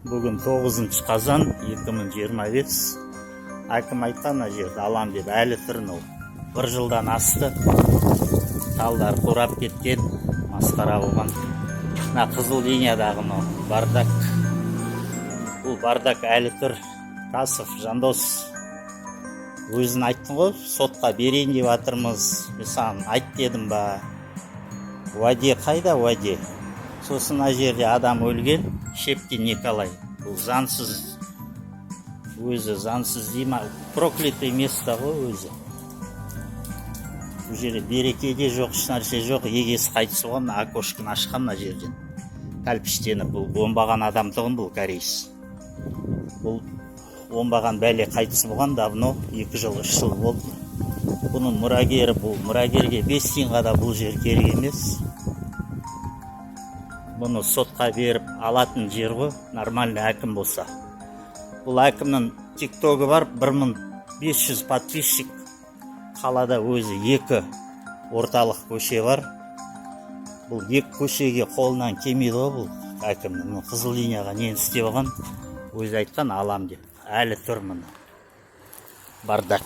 Бүгін 9 қазан 2025. Әкім айтқан жерді алам деп әлі тұрын ол. Бір жылдан асты. Талдар турап кеткен, масқара болған. Мына қызыл линиядағы бардак. Бұл бардак әлі тұр. Тасов, Жандос өзін айттың ғой, сотқа берейін деп жатырмыз. Мен саған айт дедім ба? Уәде қайда уәде? Сосын жерде адам өлген, Шепкин Николай. Бұл заңсыз, өзі заңсыз дейма, проклятый место ғой өзі. Бұл жерде берекеде жоқ, ешнәрсе жоқ, егесі қайтыс болған, окошкін ашқан мына жерден. Кәлпіштеніп, бұл оңбаған адамдығын бұл корейс. Бұл оңбаған бәле қайтыс болған давно, 2 жыл, 3 жыл болды. Бұның мұрагері, бұл мұрагерге 5 тиынға да бұл жер керек емес. Бұны сотқа беріп алатын жер ғой, нормальный әкім болса. Бұл әкімнің тиктогы бар, 1500 подписчик. Қалада өзі 2 орталық көше бар. Бұл 2 көшеге қолынан келмейді ғой бұл әкімнің. Қызыл линияға нені істеп алған, өзі айтқан алам деп. Әлі тұр мұны. Бардак.